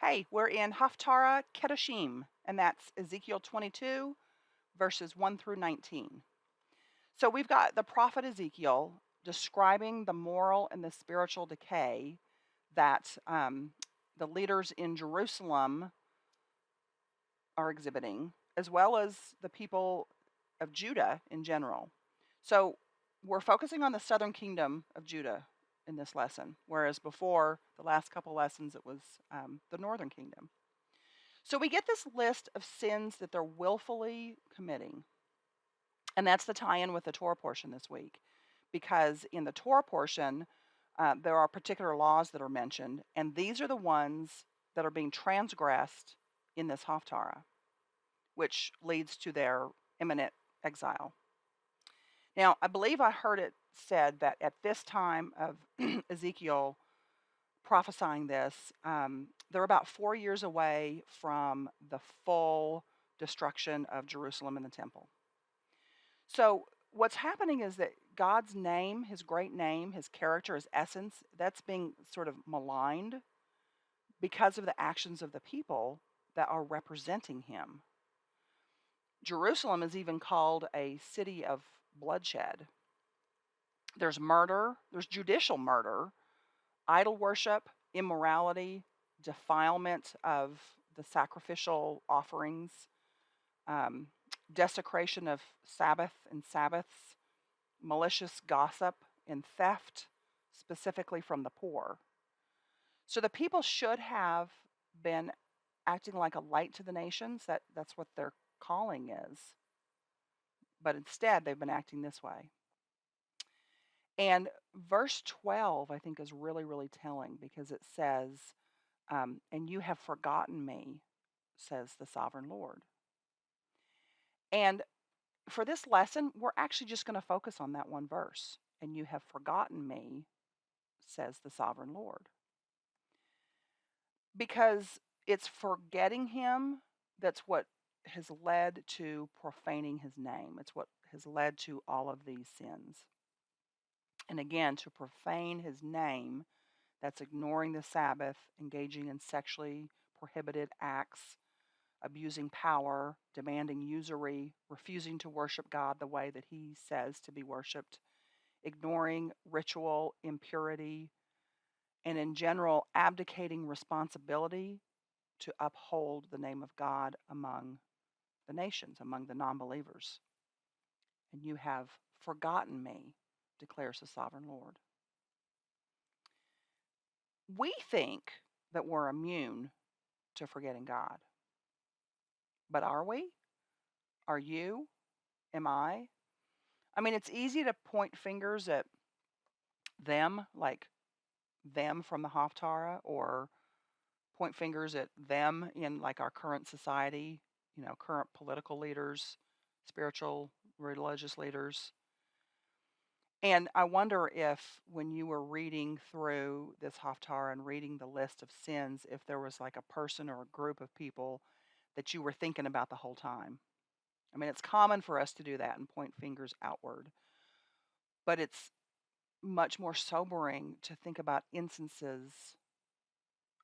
Hey, we're in Haftarah, Kedoshim, and that's Ezekiel 22, verses 1 through 19. So we've got the prophet Ezekiel describing the moral and the spiritual decay that the leaders in Jerusalem are exhibiting, as well as the people of Judah in general. So we're focusing on the southern kingdom of Judah in this lesson, whereas before the last couple lessons it was the northern kingdom. So we get this list of sins that they're willfully committing. And that's the tie in with the Torah portion this week. Because in the Torah portion, there are particular laws that are mentioned, and these are the ones that are being transgressed in this Haftarah, which leads to their imminent exile. Now, I believe I heard it said that at this time of Ezekiel prophesying this, they're about 4 years away from the full destruction of Jerusalem and the temple. So what's happening is that God's name, his great name, his character, his essence, that's being sort of maligned because of the actions of the people that are representing him. Jerusalem is even called a city of bloodshed. There's murder, there's judicial murder, idol worship, immorality, defilement of the sacrificial offerings, desecration of Sabbath and Sabbaths, malicious gossip and theft, specifically from the poor. So the people should have been acting like a light to the nations. That's what their calling is. But instead, they've been acting this way. And verse 12, I think, is really, really telling because it says, and you have forgotten me, says the sovereign Lord. And for this lesson, we're actually just going to focus on that one verse. And you have forgotten me, says the sovereign Lord. Because it's forgetting him that's what has led to profaning his name. It's what has led to all of these sins. And again, to profane his name, that's ignoring the Sabbath, engaging in sexually prohibited acts, abusing power, demanding usury, refusing to worship God the way that he says to be worshiped, ignoring ritual impurity, and in general, abdicating responsibility to uphold the name of God among the nations, among the non-believers. And you have forgotten me, declares the sovereign Lord. We think that we're immune to forgetting God. But are we? Are you? Am I? I mean, it's easy to point fingers at them, like them from the Haftarah, or point fingers at them in like our current society, current political leaders, spiritual, religious leaders. And I wonder if when you were reading through this Haftarah and reading the list of sins, if there was like a person or a group of people that you were thinking about the whole time. I mean, it's common for us to do that and point fingers outward, but it's much more sobering to think about instances,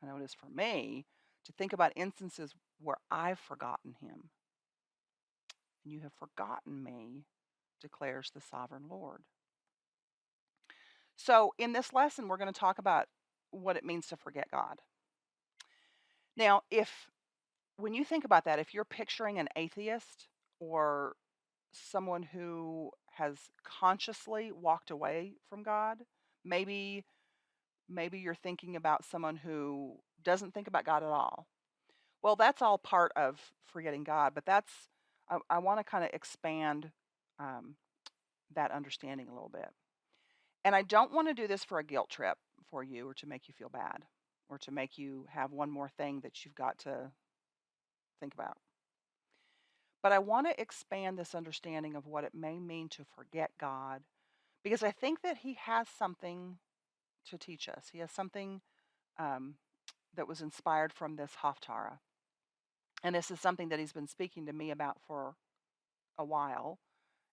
I know it is for me, to think about instances where I've forgotten him. And you have forgotten me, declares the sovereign Lord. So in this lesson, we're going to talk about what it means to forget God. Now, when you think about that, if you're picturing an atheist or someone who has consciously walked away from God, maybe you're thinking about someone who doesn't think about God at all. Well, that's all part of forgetting God, but I want to kind of expand that understanding a little bit. And I don't want to do this for a guilt trip for you or to make you feel bad or to make you have one more thing that you've got to think about. But I want to expand this understanding of what it may mean to forget God, because I think that he has something to teach us. He has something that was inspired from this Haftarah. And this is something that he's been speaking to me about for a while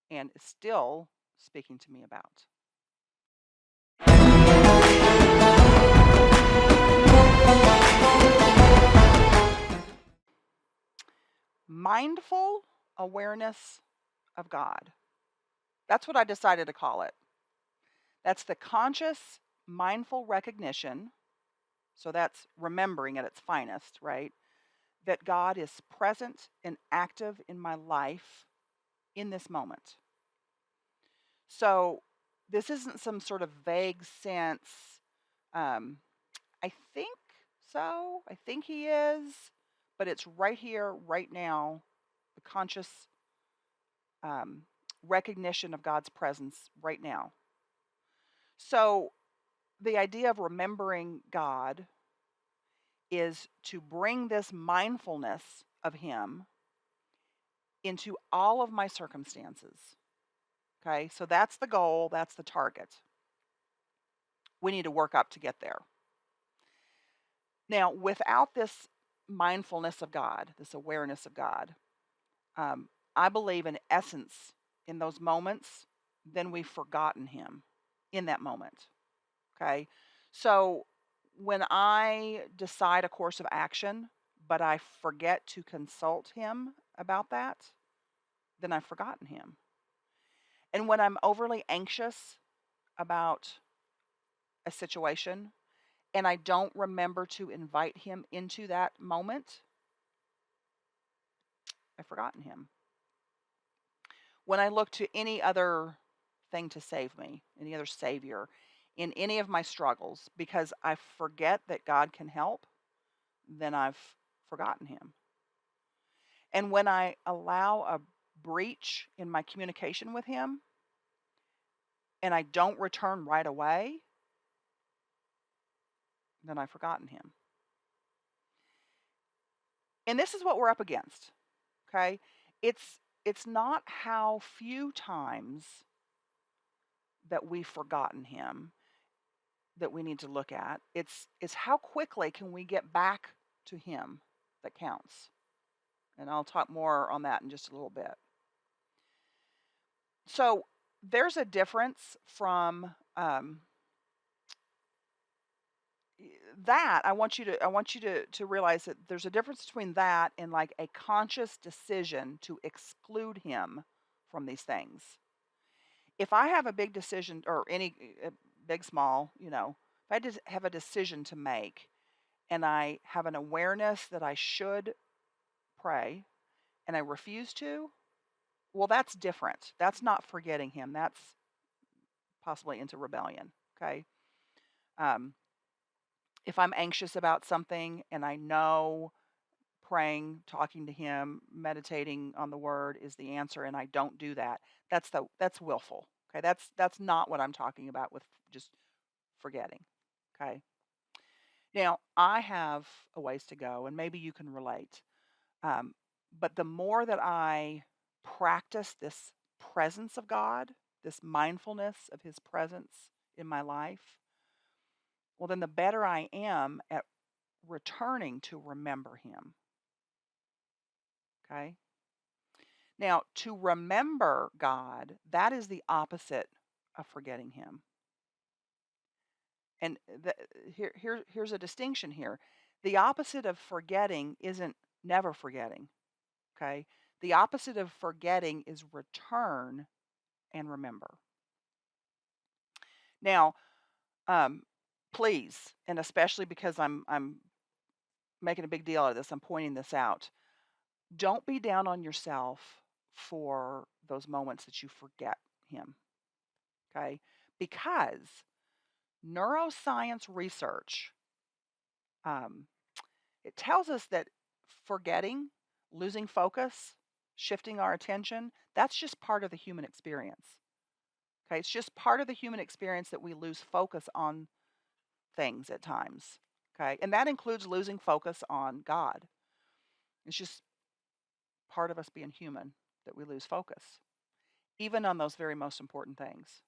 and is still speaking to me about. mindful awareness of God. That's what I decided to call it. That's the conscious, mindful recognition. So that's remembering at its finest, right? That God is present and active in my life in this moment. So this isn't some sort of vague sense. Um, I think so. I think He is. But it's right here, right now, the conscious um, recognition of God's presence right now. So the idea of remembering God is to bring this mindfulness of Him into all of my circumstances. Okay, so that's the goal, that's the target. We need to work up to get there. Now, without this mindfulness of God, this awareness of God, I believe in essence, in those moments, then we've forgotten Him in that moment. Okay, so when I decide a course of action, but I forget to consult Him about that, then I've forgotten Him. And when I'm overly anxious about a situation and I don't remember to invite Him into that moment, I've forgotten Him. When I look to any other thing to save me, any other Savior, in any of my struggles, because I forget that God can help, then I've forgotten Him. And when I allow a breach in my communication with Him and I don't return right away, then I've forgotten Him. And this is what we're up against. Okay? It's not how few times that we've forgotten Him that we need to look at. It's how quickly can we get back to Him that counts. And I'll talk more on that in just a little bit. So there's a difference from that. I want you to realize that there's a difference between that and like a conscious decision to exclude Him from these things. If I have a big decision or any big small, if I just have a decision to make and I have an awareness that I should pray and I refuse to, well, that's different. That's not forgetting Him. That's possibly into rebellion. Okay. Um, if I'm anxious about something and I know praying, talking to Him, meditating on the Word is the answer, and I don't do that, that's willful. Okay, that's not what I'm talking about with just forgetting. Okay. Now I have a ways to go, and maybe you can relate. Um, but the more that I practice this presence of God, this mindfulness of His presence in my life, well, then the better I am at returning to remember Him. Okay. Now, to remember God, that is the opposite of forgetting Him. And here's a distinction here. The opposite of forgetting isn't never forgetting. Okay. The opposite of forgetting is return and remember. Now, um, please, and especially because I'm making a big deal out of this, I'm pointing this out. Don't be down on yourself for those moments that you forget Him. Okay, because neuroscience research um, it tells us that forgetting, losing focus, shifting our attention, that's just part of the human experience. Okay, it's just part of the human experience that we lose focus on things at times. Okay, and that includes losing focus on God. It's just part of us being human that we lose focus, even on those very most important things.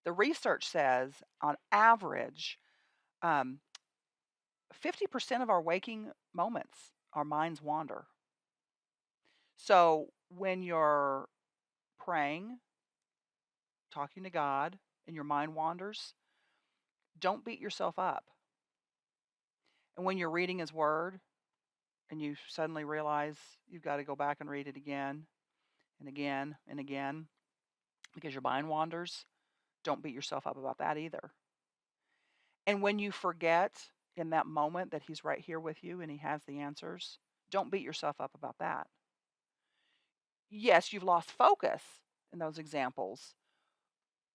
The research says, on average, um, 50% of our waking moments, our minds wander. So when you're praying, talking to God, and your mind wanders, don't beat yourself up. And when you're reading His Word and you suddenly realize you've got to go back and read it again and again and again because your mind wanders, don't beat yourself up about that either. And when you forget in that moment that he's right here with you and he has the answers, don't beat yourself up about that. Yes, you've lost focus in those examples,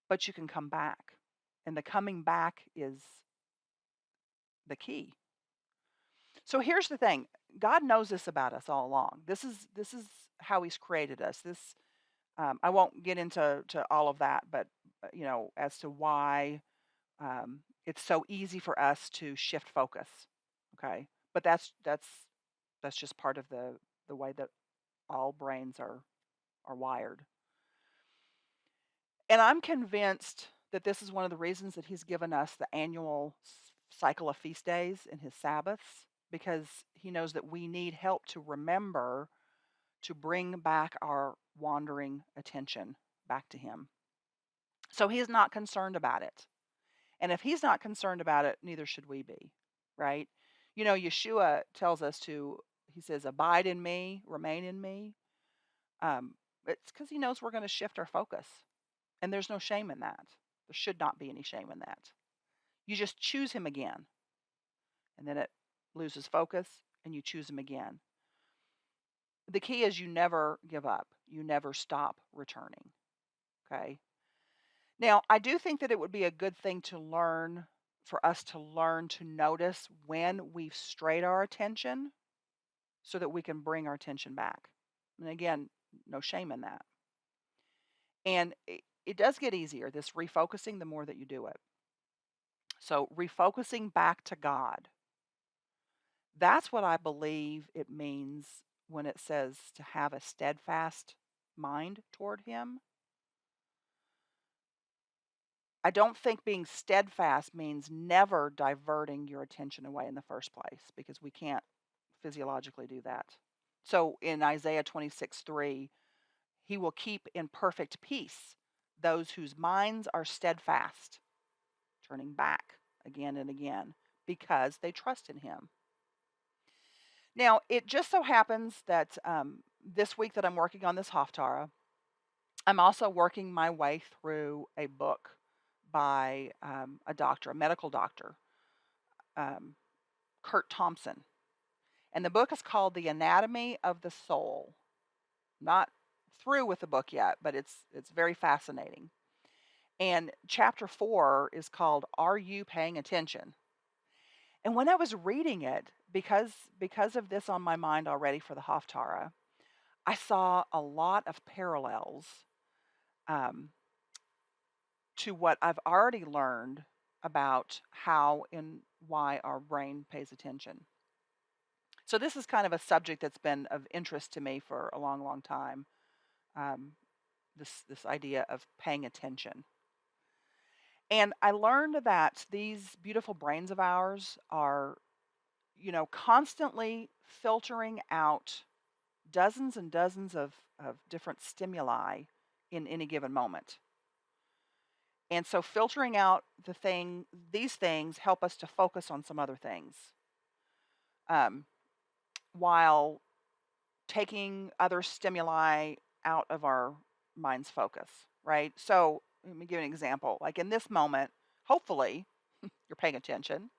but you can come back. And the coming back is the key. So here's the thing. God knows this about us all along. This is how he's created us. This I won't get into all of that, but as to why it's so easy for us to shift focus. Okay, but that's just part of the way that all brains are wired. And I'm convinced that this is one of the reasons that he's given us the annual cycle of feast days and his Sabbaths, because he knows that we need help to remember to bring back our wandering attention back to him. So he's not concerned about it. And if he's not concerned about it, neither should we be, right? Yeshua tells us he says, abide in me, remain in me. Um, it's because he knows we're going to shift our focus. And there's no shame in that. There should not be any shame in that. You just choose him again. And then it loses focus and you choose him again. The key is you never give up. You never stop returning. Okay. Now, I do think that it would be a good thing for us to learn to notice when we've strayed our attention so that we can bring our attention back. And again, no shame in that. And it does get easier, this refocusing, the more that you do it. So, refocusing back to God. That's what I believe it means when it says to have a steadfast mind toward him. I don't think being steadfast means never diverting your attention away in the first place, because we can't physiologically do that. So in Isaiah 26:3, he will keep in perfect peace those whose minds are steadfast, turning back again and again because they trust in him. Now, it just so happens that this week that I'm working on this Haftarah, I'm also working my way through a book by a medical doctor, um, Kurt Thompson. And the book is called The Anatomy of the Soul. Not through with the book yet, but it's very fascinating. And chapter 4 is called Are You Paying Attention? And when I was reading it, because of this on my mind already for the Haftarah, I saw a lot of parallels um, to what I've already learned about how and why our brain pays attention. So this is kind of a subject that's been of interest to me for a long, long time. Um, this idea of paying attention. And I learned that these beautiful brains of ours are, constantly filtering out dozens and dozens of different stimuli in any given moment. And so filtering out these things help us to focus on some other things, um, while taking other stimuli out of our mind's focus, right? So let me give an example. Like in this moment, hopefully you're paying attention.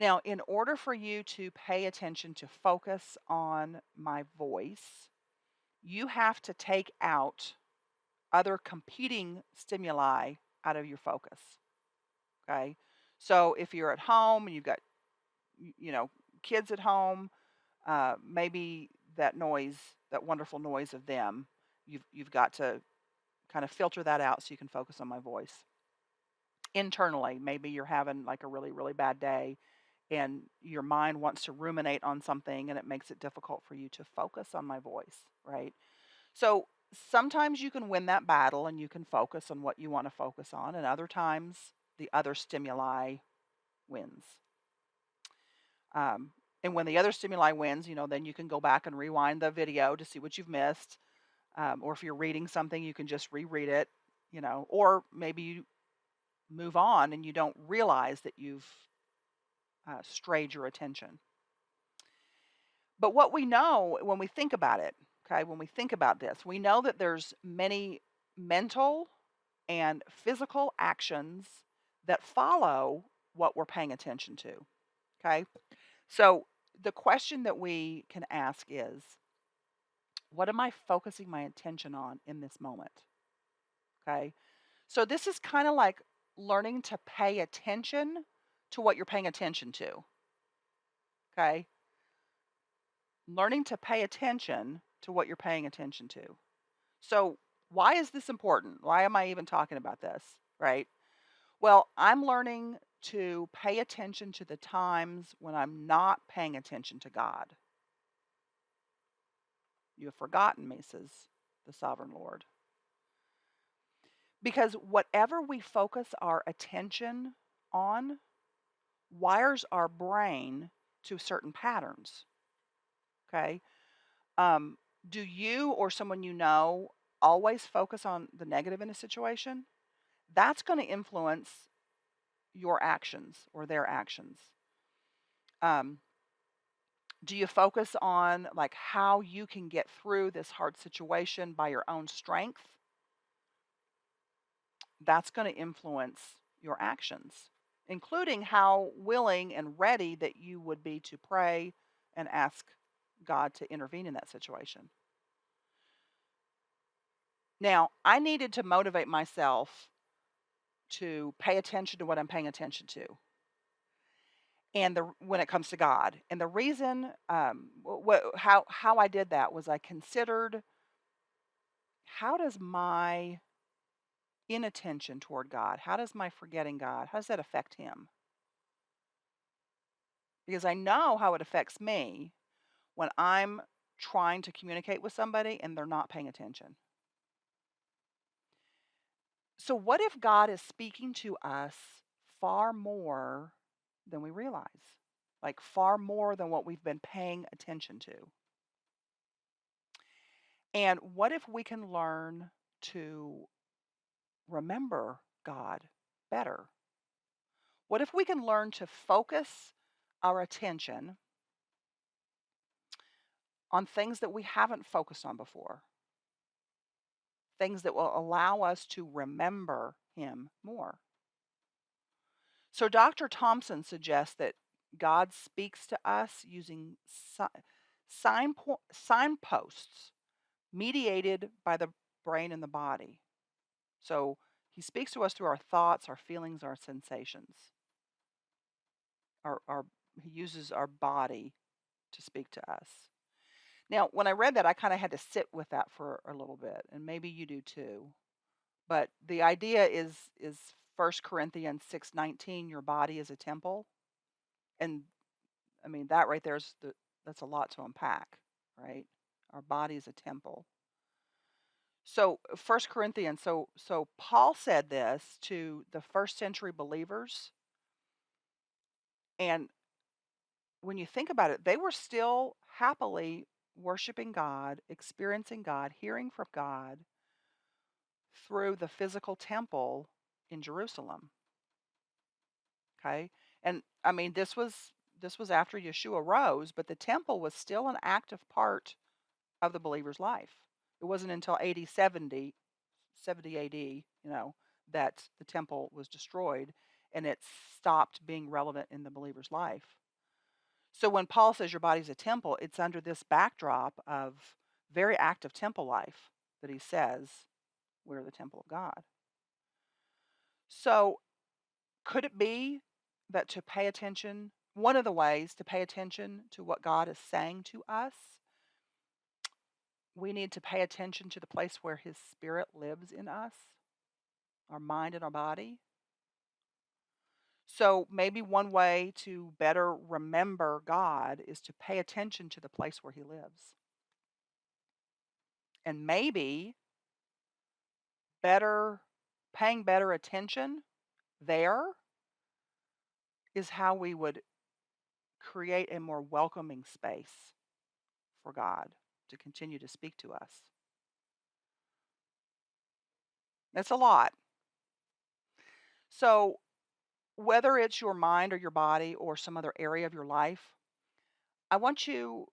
Now, in order for you to pay attention to focus on my voice, you have to take out other competing stimuli out of your focus. Okay. So if you're at home and you've got, you know, kids at home, maybe that noise, that wonderful noise of them, you've got to kind of filter that out so you can focus on my voice. Internally, maybe you're having like a really, really bad day and your mind wants to ruminate on something and it makes it difficult for you to focus on my voice, right? So sometimes you can win that battle and you can focus on what you want to focus on, and other times the other stimuli wins. And when the other stimuli wins, then you can go back and rewind the video to see what you've missed. Or if you're reading something, you can just reread it, or maybe you move on and you don't realize that you've strayed your attention. But what we know when we think about it, okay, when we think about this, we know that there's many mental and physical actions that follow what we're paying attention to, okay? So the question that we can ask is, what am I focusing my attention on in this moment? Okay? So this is kind of like learning to pay attention to what you're paying attention to, okay? Learning to pay attention to what you're paying attention to. So, why is this important? Why am I even talking about this, right? Well, I'm learning to pay attention to the times when I'm not paying attention to God. You have forgotten me, says the sovereign Lord. Because whatever we focus our attention on wires our brain to certain patterns. Okay. Um, do you or someone you know always focus on the negative in a situation? That's going to influence your actions or their actions. Um, do you focus on like how you can get through this hard situation by your own strength? That's going to influence your actions, including how willing and ready that you would be to pray and ask God to intervene in that situation. Now, I needed to motivate myself to pay attention to what I'm paying attention to, and when it comes to God, and the reason, how I did that was I considered how does my inattention toward God, how does my forgetting God, how does that affect Him? Because I know how it affects me when I'm trying to communicate with somebody and they're not paying attention. So, what if God is speaking to us far more than we realize? Like far more than what we've been paying attention to. And what if we can learn to remember God better? What if we can learn to focus our attention on things that we haven't focused on before? Things that will allow us to remember Him more. So, Dr. Thompson suggests that God speaks to us using signposts mediated by the brain and the body. So, He speaks to us through our thoughts, our feelings, our sensations. He uses our body to speak to us. Now, when I read that, I kind of had to sit with that for a little bit, and maybe you do too. But the idea is 1 Corinthians 6:19, your body is a temple. And I mean that right there is that's a lot to unpack, right? Our body is a temple. So 1 Corinthians, so Paul said this to the first century believers, and when you think about it, they were still happily worshiping God, experiencing God, hearing from God through the physical temple in Jerusalem. Okay? And I mean this was after Yeshua rose, but the temple was still an active part of the believer's life. It wasn't until AD 70 AD, that the temple was destroyed and it stopped being relevant in the believer's life. So when Paul says your body's a temple, it's under this backdrop of very active temple life that he says we're the temple of God. So could it be that to pay attention, one of the ways to pay attention to what God is saying to us, we need to pay attention to the place where His Spirit lives in us, our mind and our body? So maybe one way to better remember God is to pay attention to the place where He lives. And maybe better paying better attention there is how we would create a more welcoming space for God to continue to speak to us. That's a lot. So, whether it's your mind or your body or some other area of your life, I want you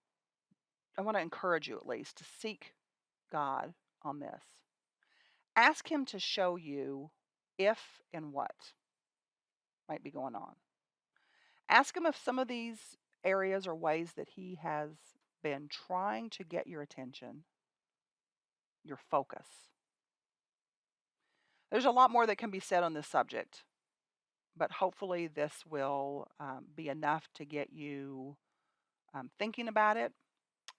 I want to encourage you at least to seek God on this. Ask Him to show you if and what might be going on. Ask Him if some of these areas or ways that He has been trying to get your attention, your focus. There's a lot more that can be said on this subject, but hopefully this will be enough to get you thinking about it,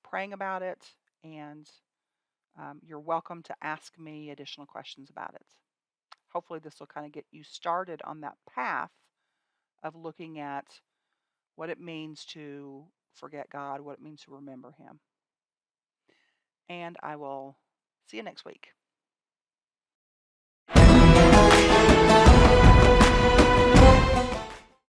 praying about it, and you're welcome to ask me additional questions about it. Hopefully, this will kind of get you started on that path of looking at what it means to forget God, what it means to remember Him. And I will see you next week.